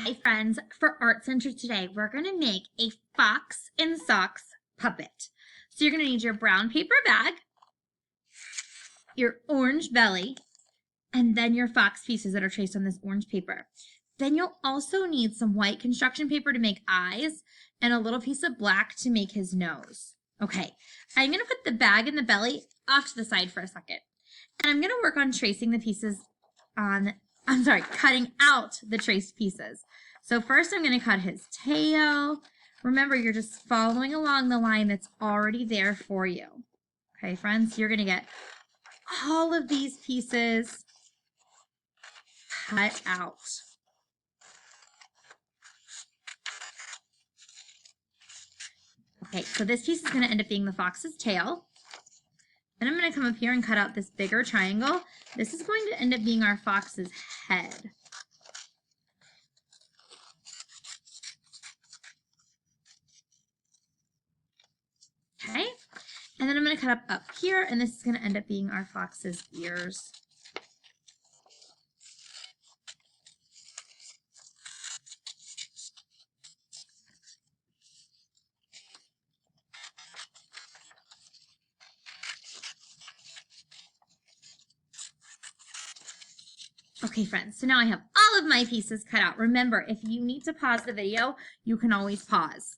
Hi friends, for Art Center today, we're going to make a fox in socks puppet. So you're going to need your brown paper bag, your orange belly, and then your fox pieces that are traced on this orange paper. Then you'll also need some white construction paper to make eyes and a little piece of black to make his nose. Okay, I'm going to put the bag and the belly off to the side for a second. And I'm going to work on tracing the pieces cutting out the traced pieces. So first I'm going to cut his tail. Remember, you're just following along the line that's already there for you. Okay, friends, you're going to get all of these pieces cut out. Okay, so this piece is going to end up being the fox's tail. Then I'm going to come up here and cut out this bigger triangle. This is going to end up being our fox's head. Okay, and then I'm going to cut up here, and this is going to end up being our fox's ears. Okay, friends, so now I have all of my pieces cut out. Remember, if you need to pause the video, you can always pause.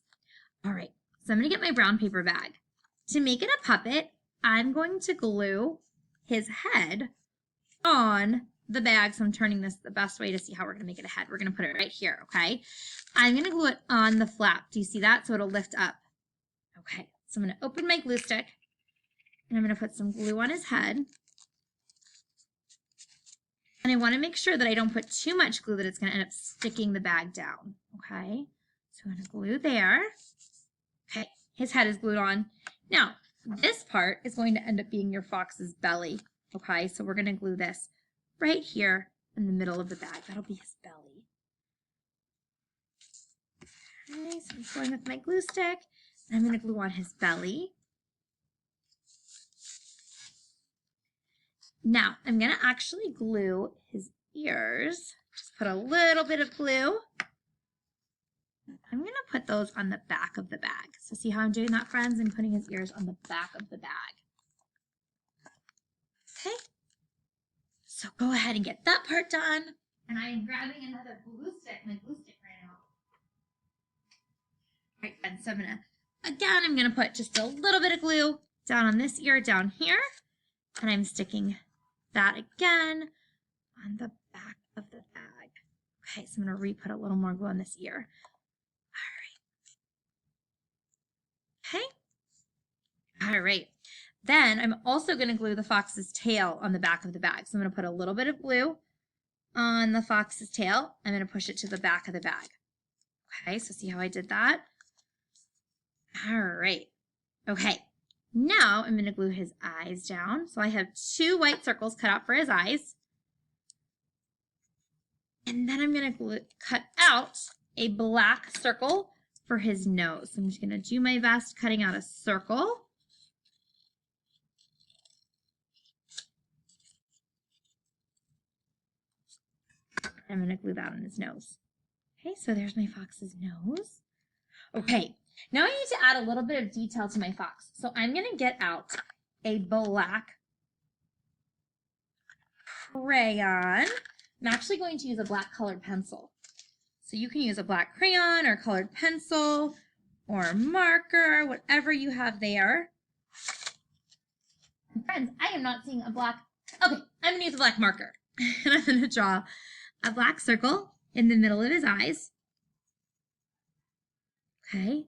All right, so I'm going to get my brown paper bag. To make it a puppet, I'm going to glue his head on the bag. So I'm turning this the best way to see how we're going to make it a head. We're going to put it right here, okay? I'm going to glue it on the flap. Do you see that? So it'll lift up. Okay, so I'm going to open my glue stick, and I'm going to put some glue on his head. And I want to make sure that I don't put too much glue that it's going to end up sticking the bag down, okay? So I'm going to glue there. Okay, his head is glued on. Now, this part is going to end up being your fox's belly, okay? So we're going to glue this right here in the middle of the bag. That'll be his belly. Okay, so I'm going with my glue stick, and I'm going to glue on his belly. Now, I'm going to actually glue his ears. Just put a little bit of glue. I'm going to put those on the back of the bag. So see how I'm doing that, friends? I'm putting his ears on the back of the bag. Okay. So go ahead and get that part done. And I am grabbing another glue stick. My glue stick ran out. All right, friends. So I'm going to put just a little bit of glue down on this ear down here. And I'm sticking that again on the back of the bag. Okay, so I'm going to re-put a little more glue on this ear. All right. Okay. All right. Then I'm also going to glue the fox's tail on the back of the bag. So I'm going to put a little bit of glue on the fox's tail. I'm going to push it to the back of the bag. Okay, so see how I did that? All right. Okay. Now I'm going to glue his eyes down. So I have 2 white circles cut out for his eyes. And then I'm going to cut out a black circle for his nose. So I'm just going to do my best cutting out a circle. I'm going to glue that on his nose. Okay, so there's my fox's nose. Okay, now I need to add a little bit of detail to my fox. So I'm going to get out a black crayon. I'm actually going to use a black colored pencil. So you can use a black crayon or colored pencil or marker, whatever you have there. And friends, I am not seeing a black, okay, I'm going to use a black marker. And I'm going to draw a black circle in the middle of his eyes. Okay.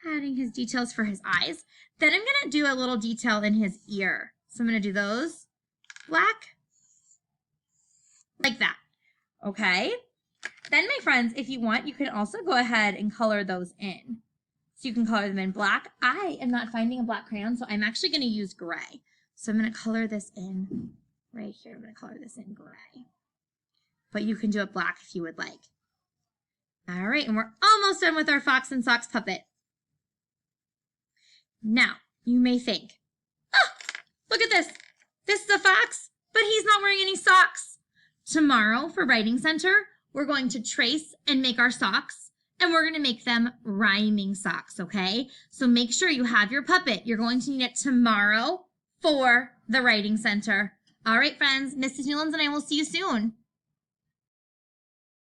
Adding his details for his eyes. Then I'm going to do a little detail in his ear. So I'm going to do those black, like that. Okay. Then, my friends, if you want, you can also go ahead and color those in. So you can color them in black. I am not finding a black crayon, so I'm actually going to use gray. So I'm going to color this in right here. I'm going to color this in gray. But you can do it black if you would like. All right, and we're almost done with our Fox and Socks puppet. Now, you may think, oh, look at this. This is a fox, but he's not wearing any socks. Tomorrow for Writing Center, we're going to trace and make our socks, and we're going to make them rhyming socks, okay? So make sure you have your puppet. You're going to need it tomorrow for the Writing Center. All right, friends, Mrs. Newlands and I will see you soon.